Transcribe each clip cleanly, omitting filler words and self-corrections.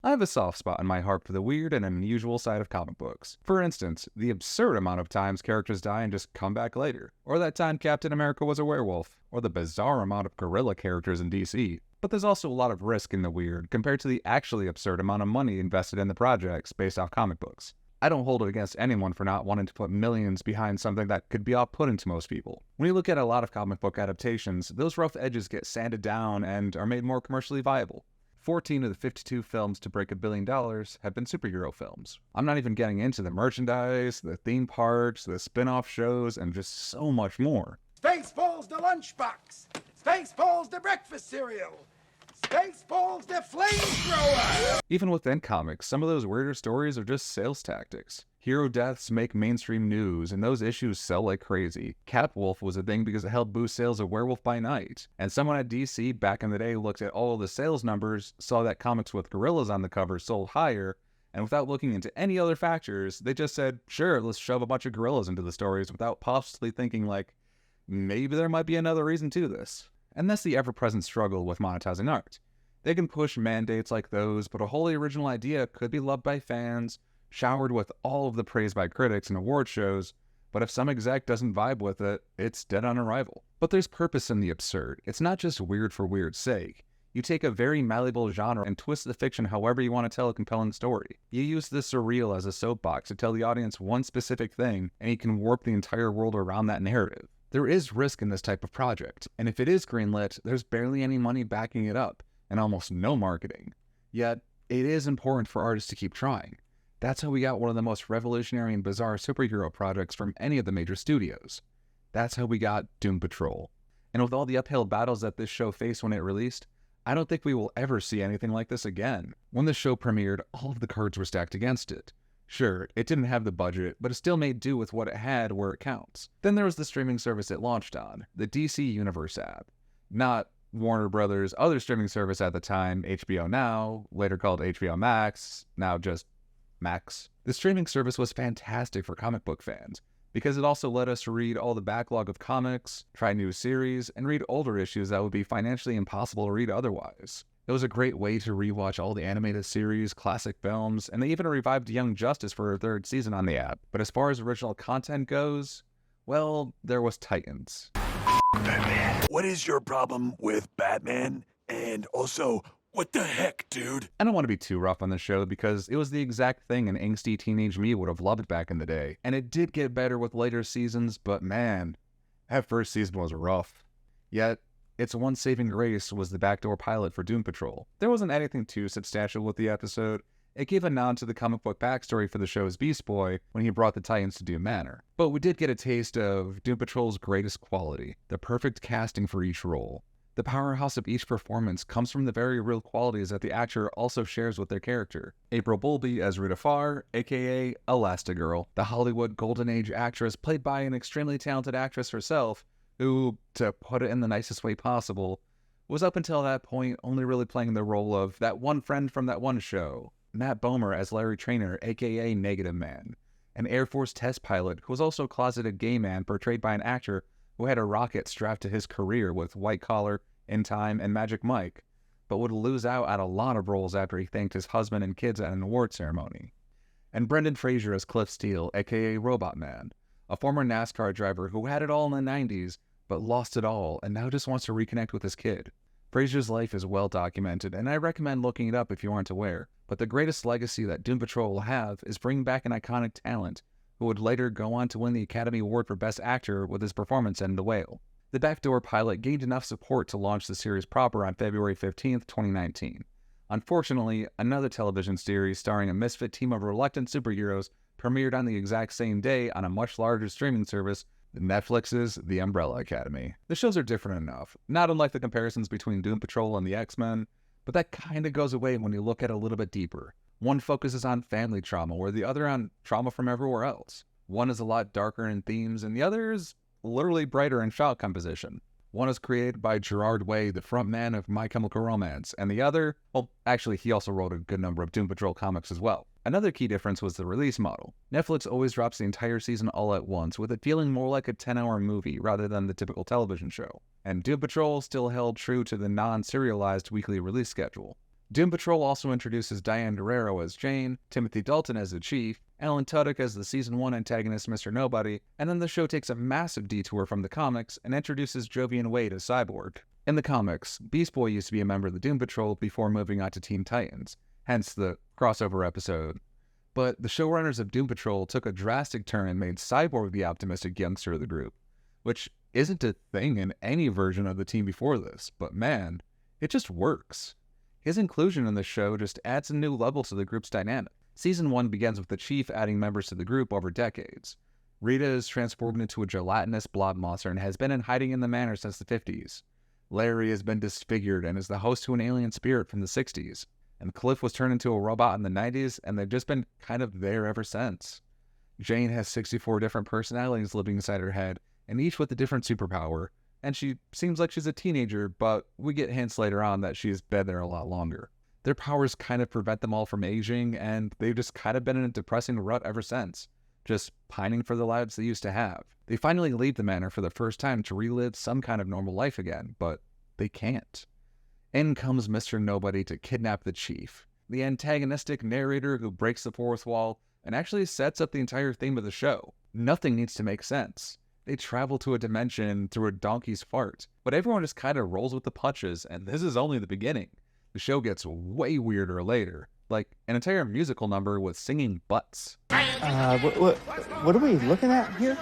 I have a soft spot in my heart for the weird and unusual side of comic books. For instance, the absurd amount of times characters die and just come back later, or that time Captain America was a werewolf, or the bizarre amount of gorilla characters in DC. But there's also a lot of risk in the weird compared to the actually absurd amount of money invested in the projects based off comic books. I don't hold it against anyone for not wanting to put millions behind something that could be off-putting to most people. When you look at a lot of comic book adaptations, those rough edges get sanded down and are made more commercially viable. 14 of the 52 films to break $1 billion have been superhero films. I'm not even getting into the merchandise, the theme parks, the spin-off shows, and just so much more. Spaceballs the lunchbox! Spaceballs the breakfast cereal! Spaceballs the flamethrower! Even within comics, some of those weirder stories are just sales tactics. Hero deaths make mainstream news, and those issues sell like crazy. Capwolf was a thing because it helped boost sales of Werewolf by Night. And someone at DC back in the day looked at all of the sales numbers, saw that comics with gorillas on the cover sold higher, and without looking into any other factors, they just said, sure, let's shove a bunch of gorillas into the stories without possibly thinking like, maybe there might be another reason to this. And that's the ever-present struggle with monetizing art. They can push mandates like those, but a wholly original idea could be loved by fans, showered with all of the praise by critics and award shows, but if some exec doesn't vibe with it, it's dead on arrival. But there's purpose in the absurd. It's not just weird for weird's sake. You take a very malleable genre and twist the fiction however you want to tell a compelling story. You use the surreal as a soapbox to tell the audience one specific thing, and you can warp the entire world around that narrative. There is risk in this type of project, and if it is greenlit, there's barely any money backing it up, and almost no marketing. Yet, it is important for artists to keep trying. That's how we got one of the most revolutionary and bizarre superhero projects from any of the major studios. That's how we got Doom Patrol. And with all the uphill battles that this show faced when it released, I don't think we will ever see anything like this again. When the show premiered, all of the cards were stacked against it. Sure, it didn't have the budget, but it still made do with what it had where it counts. Then there was the streaming service it launched on, the DC Universe app. Not Warner Brothers' other streaming service at the time, HBO Now, later called HBO Max, now just Max. The streaming service was fantastic for comic book fans, because it also let us read all the backlog of comics, try new series, and read older issues that would be financially impossible to read otherwise. It was a great way to rewatch all the animated series, classic films, and they even revived Young Justice for a third season on the app. But as far as original content goes, well, there was Titans. Batman. What is your problem with Batman? And also, what the heck, dude? I don't want to be too rough on the show because it was the exact thing an angsty teenage me would have loved back in the day. And it did get better with later seasons, but man, that first season was rough. Yet, its one saving grace was the backdoor pilot for Doom Patrol. There wasn't anything too substantial with the episode. It gave a nod to the comic book backstory for the show's Beast Boy when he brought the Titans to Doom Manor. But we did get a taste of Doom Patrol's greatest quality, the perfect casting for each role. The powerhouse of each performance comes from the very real qualities that the actor also shares with their character. April Bowlby as Rita Farr, aka Elastigirl, the Hollywood Golden Age actress played by an extremely talented actress herself, who, to put it in the nicest way possible, was up until that point only really playing the role of that one friend from that one show. Matt Bomer as Larry Traynor, aka Negative Man, an Air Force test pilot who was also a closeted gay man portrayed by an actor who had a rocket strapped to his career with White Collar, In Time, and Magic Mike, but would lose out on a lot of roles after he thanked his husband and kids at an award ceremony. And Brendan Fraser as Cliff Steele, aka Robot Man, a former NASCAR driver who had it all in the 90s, but lost it all and now just wants to reconnect with his kid. Fraser's life is well documented, and I recommend looking it up if you aren't aware, but the greatest legacy that Doom Patrol will have is bringing back an iconic talent who would later go on to win the Academy Award for Best Actor with his performance in The Whale. The backdoor pilot gained enough support to launch the series proper on February 15th, 2019. Unfortunately, another television series starring a misfit team of reluctant superheroes premiered on the exact same day on a much larger streaming service, Netflix's The Umbrella Academy. The shows are different enough, not unlike the comparisons between Doom Patrol and the X-Men, but that kinda goes away when you look at it a little bit deeper. One focuses on family trauma, where the other on trauma from everywhere else. One is a lot darker in themes, and the other is literally brighter in shot composition. One is created by Gerard Way, the frontman of My Chemical Romance, and the other, well, actually he also wrote a good number of Doom Patrol comics as well. Another key difference was the release model. Netflix always drops the entire season all at once, with it feeling more like a 10-hour movie rather than the typical television show. And Doom Patrol still held true to the non-serialized weekly release schedule. Doom Patrol also introduces Diane Guerrero as Jane, Timothy Dalton as the Chief, Alan Tudyk as the Season 1 antagonist Mr. Nobody, and then the show takes a massive detour from the comics and introduces Jovian Wade as Cyborg. In the comics, Beast Boy used to be a member of the Doom Patrol before moving on to Teen Titans, hence the crossover episode. But the showrunners of Doom Patrol took a drastic turn and made Cyborg the optimistic youngster of the group, which isn't a thing in any version of the team before this, but man, it just works. His inclusion in the show just adds a new level to the group's dynamic. Season 1 begins with the Chief adding members to the group over decades. Rita is transformed into a gelatinous blob monster and has been in hiding in the manor since the 50s. Larry has been disfigured and is the host to an alien spirit from the 60s. And Cliff was turned into a robot in the 90s, and they've just been kind of there ever since. Jane has 64 different personalities living inside her head, and each with a different superpower, and she seems like she's a teenager, but we get hints later on that she's been there a lot longer. Their powers kind of prevent them all from aging, and they've just kind of been in a depressing rut ever since, just pining for the lives they used to have. They finally leave the manor for the first time to relive some kind of normal life again, but they can't. In comes Mr. Nobody to kidnap the Chief, the antagonistic narrator who breaks the fourth wall and actually sets up the entire theme of the show. Nothing needs to make sense. They travel to a dimension through a donkey's fart, but everyone just kind of rolls with the punches, and this is only the beginning. The show gets way weirder later, like an entire musical number with singing butts. What are we looking at here?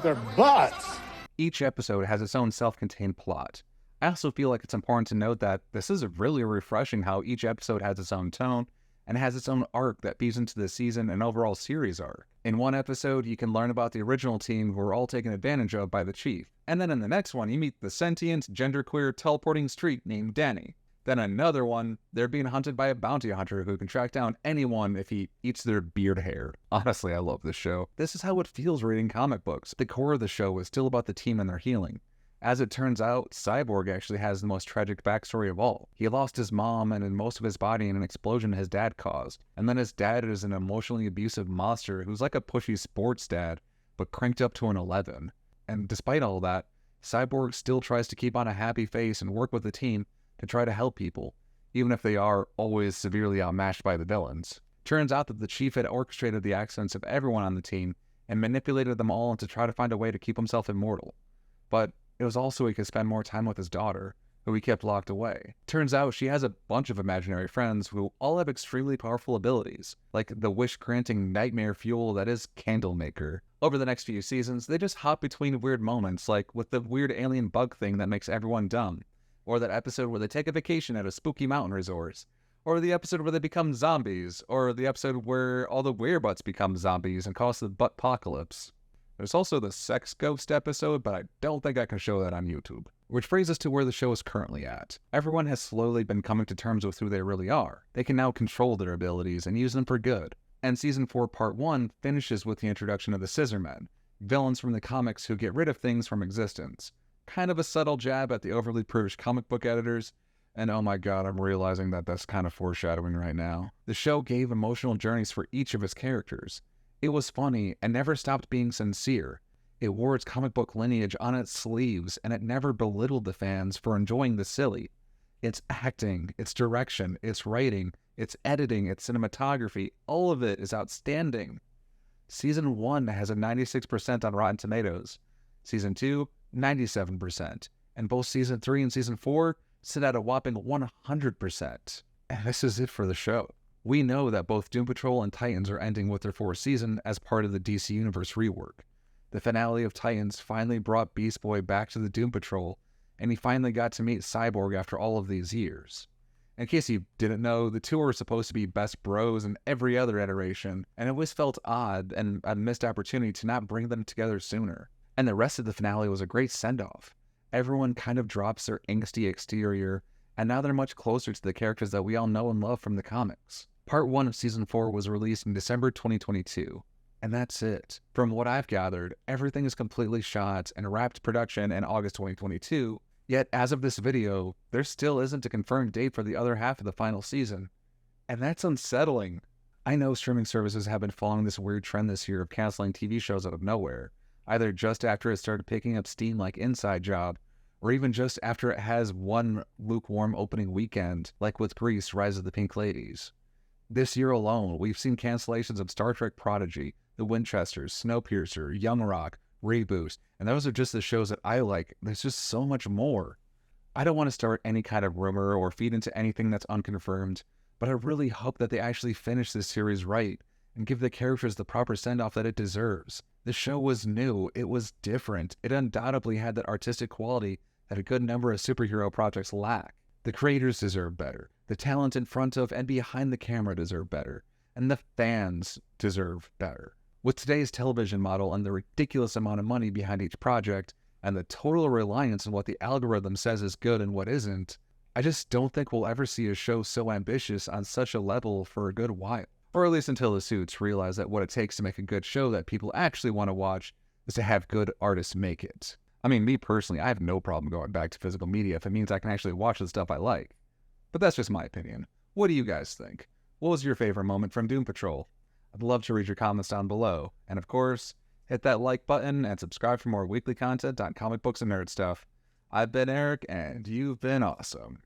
They're butts! Each episode has its own self-contained plot. I also feel like it's important to note that this is really refreshing how each episode has its own tone and has its own arc that feeds into the season and overall series arc. In one episode, you can learn about the original team who are all taken advantage of by the Chief. And then in the next one, you meet the sentient, genderqueer, teleporting streak named Danny. Then another one, they're being hunted by a bounty hunter who can track down anyone if he eats their beard hair. Honestly, I love this show. This is how it feels reading comic books. The core of the show is still about the team and their healing. As it turns out, Cyborg actually has the most tragic backstory of all. He lost his mom and most of his body in an explosion his dad caused. And then his dad is an emotionally abusive monster who's like a pushy sports dad, but cranked up to an 11. And despite all that, Cyborg still tries to keep on a happy face and work with the team to try to help people, even if they are always severely outmatched by the villains. Turns out that the Chief had orchestrated the accidents of everyone on the team and manipulated them all to try to find a way to keep himself immortal. But it was also he could spend more time with his daughter, who he kept locked away. Turns out she has a bunch of imaginary friends who all have extremely powerful abilities, like the wish-granting nightmare fuel that is Candlemaker. Over the next few seasons, they just hop between weird moments, like with the weird alien bug thing that makes everyone dumb, or that episode where they take a vacation at a spooky mountain resort, or the episode where they become zombies, or the episode where all the werebutts become zombies and cause the butt-pocalypse. There's also the Sex Ghost episode, but I don't think I can show that on YouTube. Which brings us to where the show is currently at. Everyone has slowly been coming to terms with who they really are. They can now control their abilities and use them for good. And Season 4 Part 1 finishes with the introduction of the Scissormen, villains from the comics who get rid of things from existence. Kind of a subtle jab at the overly prudish comic book editors, and oh my god, I'm realizing that that's kind of foreshadowing right now. The show gave emotional journeys for each of its characters. It was funny and never stopped being sincere. It wore its comic book lineage on its sleeves, and it never belittled the fans for enjoying the silly. Its acting, its direction, its writing, its editing, its cinematography, all of it is outstanding. Season 1 has a 96% on Rotten Tomatoes. Season 2, 97%. And both Season 3 and Season 4 sit at a whopping 100%. And this is it for the show. We know that both Doom Patrol and Titans are ending with their fourth season as part of the DC Universe rework. The finale of Titans finally brought Beast Boy back to the Doom Patrol, and he finally got to meet Cyborg after all of these years. In case you didn't know, the two were supposed to be best bros in every other iteration, and it always felt odd and a missed opportunity to not bring them together sooner. And the rest of the finale was a great send-off. Everyone kind of drops their angsty exterior, and now they're much closer to the characters that we all know and love from the comics. Part 1 of Season 4 was released in December 2022. And that's it. From what I've gathered, everything is completely shot and wrapped production in August 2022, yet as of this video, there still isn't a confirmed date for the other half of the final season. And that's unsettling. I know streaming services have been following this weird trend this year of canceling TV shows out of nowhere, either just after it started picking up steam like Inside Job, or even just after it has one lukewarm opening weekend, like with Grease: Rise of the Pink Ladies. This year alone, we've seen cancellations of Star Trek Prodigy, The Winchesters, Snowpiercer, Young Rock, Reboot, and those are just the shows that I like. There's just so much more. I don't want to start any kind of rumor or feed into anything that's unconfirmed, but I really hope that they actually finish this series right and give the characters the proper send-off that it deserves. The show was new, it was different, it undoubtedly had that artistic quality that a good number of superhero projects lack. The creators deserve better, the talent in front of and behind the camera deserve better, and the fans deserve better. With today's television model and the ridiculous amount of money behind each project, and the total reliance on what the algorithm says is good and what isn't, I just don't think we'll ever see a show so ambitious on such a level for a good while. Or at least until the suits realize that what it takes to make a good show that people actually want to watch is to have good artists make it. I mean, me personally, I have no problem going back to physical media if it means I can actually watch the stuff I like. But that's just my opinion. What do you guys think? What was your favorite moment from Doom Patrol? I'd love to read your comments down below. And of course, hit that like button and subscribe for more weekly content on comic books and nerd stuff. I've been Eric, and you've been awesome.